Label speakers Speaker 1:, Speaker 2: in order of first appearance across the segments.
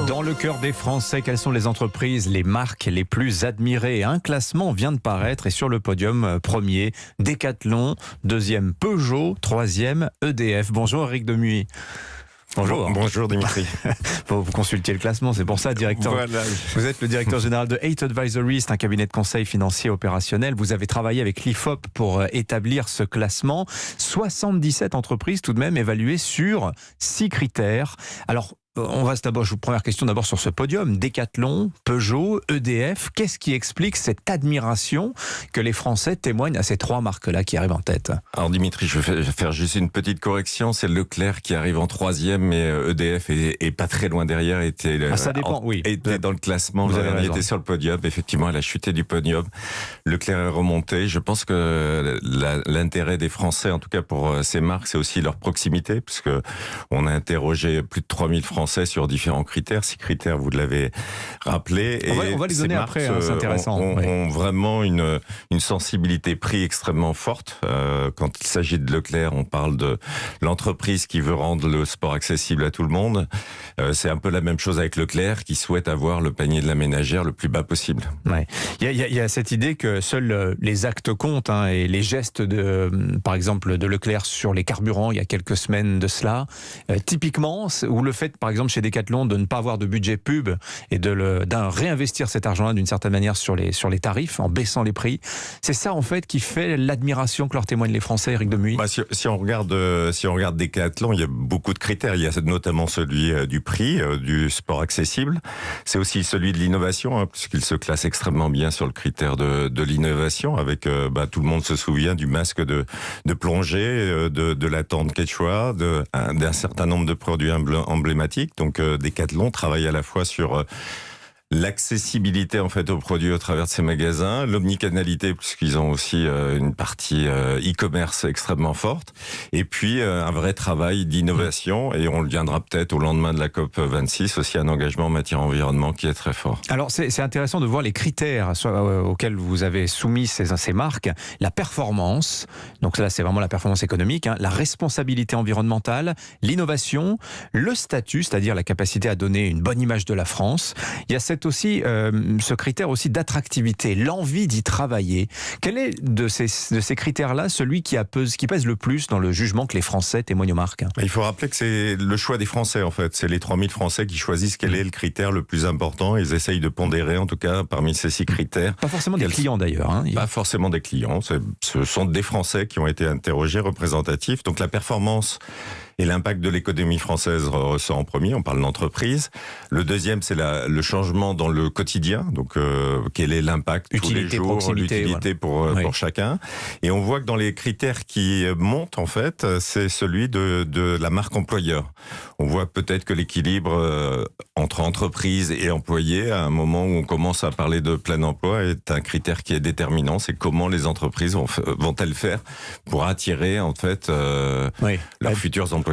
Speaker 1: Dans le cœur des Français, quelles sont les entreprises, les marques les plus admirées? Un classement vient de paraître et sur le podium, premier, Decathlon, deuxième, Peugeot, troisième, EDF. Bonjour Eric Demuy. Bonjour.
Speaker 2: Bonjour Dimitri.
Speaker 1: Vous consultiez le classement, c'est pour ça, directeur.
Speaker 2: Voilà.
Speaker 1: Vous êtes le directeur général de Eight Advisory, c'est un cabinet de conseil financier opérationnel. Vous avez travaillé avec l'IFOP pour établir ce classement. 77 entreprises tout de même évaluées sur 6 critères. Alors, on va d'abord, première question d'abord sur ce podium. Decathlon, Peugeot, EDF. Qu'est-ce qui explique cette admiration que les Français témoignent à ces 3 marques-là qui arrivent en tête?
Speaker 2: Alors Dimitri, je vais faire juste une petite correction. C'est Leclerc qui arrive en troisième, mais EDF est pas très loin derrière.
Speaker 1: Ça dépend, oui.
Speaker 2: Était dans le classement.
Speaker 1: Vous avez raison.
Speaker 2: Était sur le podium. Effectivement, elle a chuté du podium. Leclerc est remonté. Je pense que l'intérêt des Français, en tout cas pour ces marques, c'est aussi leur proximité, puisque on a interrogé plus de 3000 Français sur différents critères. 6 critères, vous l'avez rappelé.
Speaker 1: On va les donner après, c'est intéressant.
Speaker 2: Ont vraiment une sensibilité prix extrêmement forte. Quand il s'agit de Leclerc, on parle de l'entreprise qui veut rendre le sport accessible à tout le monde. C'est un peu la même chose avec Leclerc, qui souhaite avoir le panier de la ménagère le plus bas possible.
Speaker 1: Ouais. Il y a cette idée que seuls les actes comptent, et les gestes, par exemple, de Leclerc sur les carburants, il y a quelques semaines de cela. Typiquement, ou le fait, par exemple, chez Decathlon, de ne pas avoir de budget pub et d'un réinvestir cet argent-là d'une certaine manière sur les tarifs, en baissant les prix. C'est ça, en fait, qui fait l'admiration que leur témoignent les Français, Eric Demuy.
Speaker 2: Si on regarde Decathlon, il y a beaucoup de critères. Il y a notamment celui du prix, du sport accessible. C'est aussi celui de l'innovation, puisqu'il se classe extrêmement bien sur le critère de l'innovation, avec tout le monde se souvient du masque de plongée, de la tente Quechua, d'un certain nombre de produits emblématiques. Donc Decathlon travaille à la fois sur l'accessibilité en fait aux produits au travers de ces magasins, l'omnicanalité puisqu'ils ont aussi une partie e-commerce extrêmement forte, et puis un vrai travail d'innovation, et on le viendra peut-être au lendemain de la COP 26 aussi un engagement en matière environnement qui est très fort.
Speaker 1: Alors c'est intéressant de voir les critères auxquels vous avez soumis ces marques, la performance, donc là c'est vraiment la performance économique, la responsabilité environnementale, l'innovation, le statut, c'est-à-dire la capacité à donner une bonne image de la France. Il y a aussi ce critère aussi d'attractivité, l'envie d'y travailler. Quel est de ces critères-là celui qui pèse le plus dans le jugement que les Français témoignent aux marques?
Speaker 2: Il faut rappeler que c'est le choix des Français en fait. C'est les 3000 Français qui choisissent quel est le critère le plus important. Ils essayent de pondérer en tout cas parmi ces 6 critères.
Speaker 1: Pas forcément des clients d'ailleurs.
Speaker 2: Pas forcément des clients. Ce sont des Français qui ont été interrogés, représentatifs. Donc la performance et l'impact de l'économie française ressort en premier, on parle d'entreprise. Le deuxième, c'est le changement dans le quotidien, donc quel est l'impact tous les jours, l'utilité pour chacun. Et on voit que dans les critères qui montent, en fait, c'est celui de la marque employeur. On voit peut-être que l'équilibre entre entreprise et employé, à un moment où on commence à parler de plein emploi, est un critère qui est déterminant. C'est comment les entreprises vont-elles faire pour attirer, en fait, leurs futurs employés.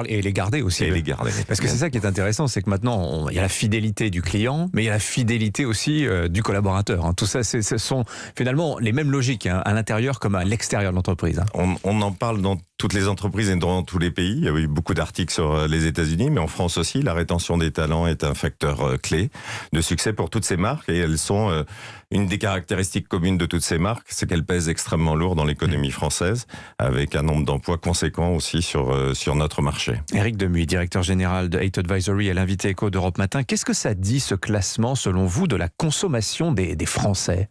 Speaker 1: Et les garder aussi.
Speaker 2: Et les garder.
Speaker 1: Parce que c'est ça qui est intéressant, c'est que maintenant, il y a la fidélité du client, mais il y a la fidélité aussi du collaborateur. Tout ça, ce sont finalement les mêmes logiques, à l'intérieur comme à l'extérieur de l'entreprise.
Speaker 2: On en parle dans toutes les entreprises et dans tous les pays. Il y a eu beaucoup d'articles sur les États-Unis, mais en France aussi, la rétention des talents est un facteur clé de succès pour toutes ces marques, et elles sont une des caractéristiques communes de toutes ces marques, c'est qu'elles pèsent extrêmement lourd dans l'économie française, avec un nombre d'emplois conséquent aussi sur notre marché.
Speaker 1: Eric Demuy, directeur général de Eight Advisory et l'invité éco d'Europe Matin. Qu'est-ce que ça dit, ce classement, selon vous, de la consommation des Français ?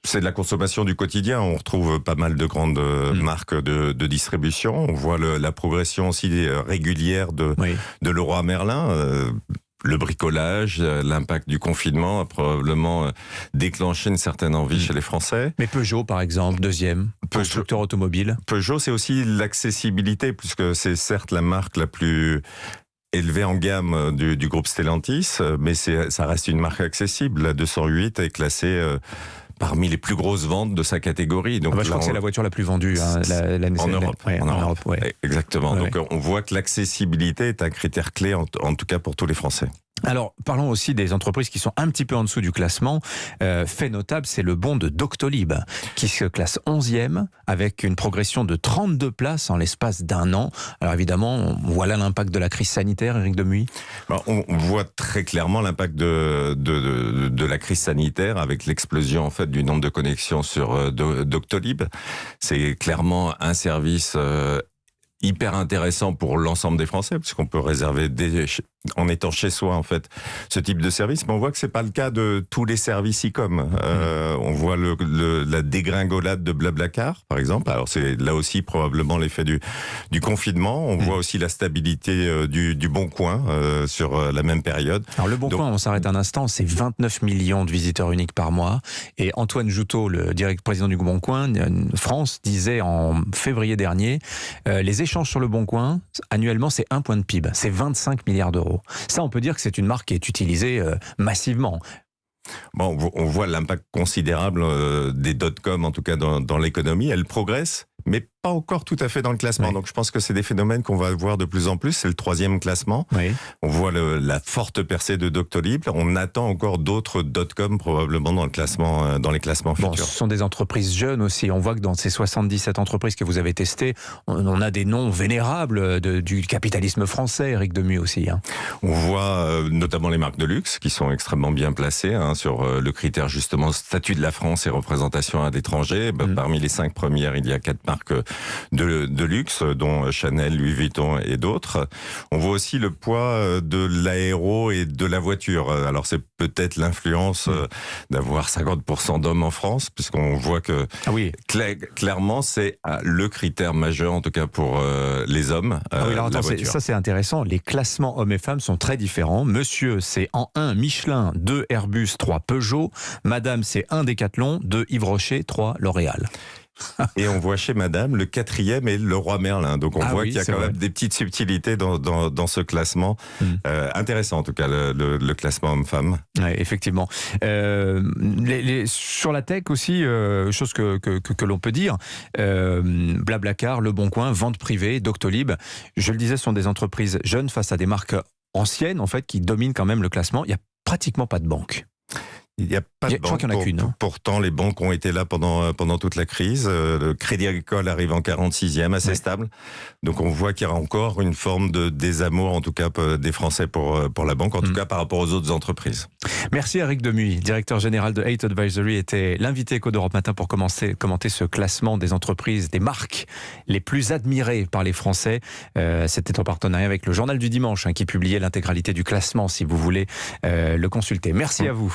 Speaker 2: C'est de la consommation du quotidien. On retrouve pas mal de grandes marques de distribution. On voit la progression aussi régulière de Leroy Merlin. Le bricolage, l'impact du confinement a probablement déclenché une certaine envie chez les Français.
Speaker 1: Mais Peugeot, par exemple, deuxième constructeur automobile.
Speaker 2: Peugeot, c'est aussi l'accessibilité, puisque c'est certes la marque la plus élevée en gamme du groupe Stellantis, mais ça reste une marque accessible. La 208 est classée parmi les plus grosses ventes de sa catégorie. Donc,
Speaker 1: je crois que c'est la voiture la plus vendue
Speaker 2: en Europe.
Speaker 1: En Europe,
Speaker 2: exactement. Donc on voit que l'accessibilité est un critère clé, en tout cas pour tous les Français.
Speaker 1: Alors, parlons aussi des entreprises qui sont un petit peu en dessous du classement. Fait notable, c'est le bond de Doctolib, qui se classe 11e, avec une progression de 32 places en l'espace d'un an. Alors évidemment, voilà l'impact de la crise sanitaire, Éric Demouy.
Speaker 2: On voit très clairement l'impact de la crise sanitaire avec l'explosion en fait du nombre de connexions sur Doctolib. C'est clairement un service hyper intéressant pour l'ensemble des Français, puisqu'on peut réserver en étant chez soi en fait ce type de service. Mais on voit que c'est pas le cas de tous les services e-com. On voit la dégringolade de Blablacar par exemple. Alors c'est là aussi probablement l'effet du confinement. On voit aussi la stabilité du Bon Coin sur la même période.
Speaker 1: Alors le Bon Coin, on s'arrête un instant, c'est 29 millions de visiteurs uniques par mois. Et Antoine Joutot, le président du Bon Coin France, disait en février dernier, les échanges sur le Bon Coin, annuellement, c'est 1 point de PIB, c'est 25 milliards d'euros. Ça, on peut dire que c'est une marque qui est utilisée massivement.
Speaker 2: Bon, on voit l'impact considérable des dot-com, en tout cas dans l'économie. Elle progresse, mais pas encore tout à fait dans le classement.
Speaker 1: Oui.
Speaker 2: Donc je pense que c'est des phénomènes qu'on va voir de plus en plus. C'est le 3e classement.
Speaker 1: Oui.
Speaker 2: On voit la forte percée de Doctolib. On attend encore d'autres dot-com probablement dans le classement, dans les classements futurs.
Speaker 1: Ce sont des entreprises jeunes aussi. On voit que dans ces 77 entreprises que vous avez testées, on a des noms vénérables du capitalisme français, Éric Demouy aussi.
Speaker 2: On voit notamment les marques de luxe qui sont extrêmement bien placées sur le critère justement statut de la France et représentation à l'étranger. Parmi les 5 premières, il y a 4 marques de luxe, dont Chanel, Louis Vuitton et d'autres. On voit aussi le poids de l'aéro et de la voiture. Alors c'est peut-être l'influence d'avoir 50% d'hommes en France, puisqu'on voit que clairement c'est le critère majeur, en tout cas pour les hommes.
Speaker 1: Alors attends, ça c'est intéressant. Les classements hommes et femmes sont très différents. Monsieur, c'est en 1 Michelin, 2 Airbus, 3 Peugeot. Madame, c'est 1 Décathlon, 2 Yves Rocher, 3 L'Oréal.
Speaker 2: Et on voit chez Madame le 4e et le Roi Merlin. Donc on voit qu'il y a quand même des petites subtilités dans ce classement. Intéressant en tout cas le classement homme-femme.
Speaker 1: Ouais, effectivement. Sur la tech aussi, chose que l'on peut dire, Blablacar, Le Bon Coin, vente privée, Doctolib, je le disais, sont des entreprises jeunes face à des marques anciennes en fait qui dominent quand même le classement. Il n'y a pratiquement pas de banque.
Speaker 2: Il n'y a pas de banque.
Speaker 1: Je crois qu'il n'y en a qu'une.
Speaker 2: Pourtant, les banques ont été là pendant toute la crise. Le Crédit Agricole arrive en 46e, assez stable. Donc on voit qu'il y a encore une forme de désamour, en tout cas des Français pour la banque, en tout cas par rapport aux autres entreprises.
Speaker 1: Merci Éric Demouy, directeur général de Eight Advisory, était l'invité Écho d'Europe Matin pour commenter ce classement des entreprises, des marques les plus admirées par les Français. C'était en partenariat avec le Journal du Dimanche qui publiait l'intégralité du classement, si vous voulez le consulter. Merci à vous.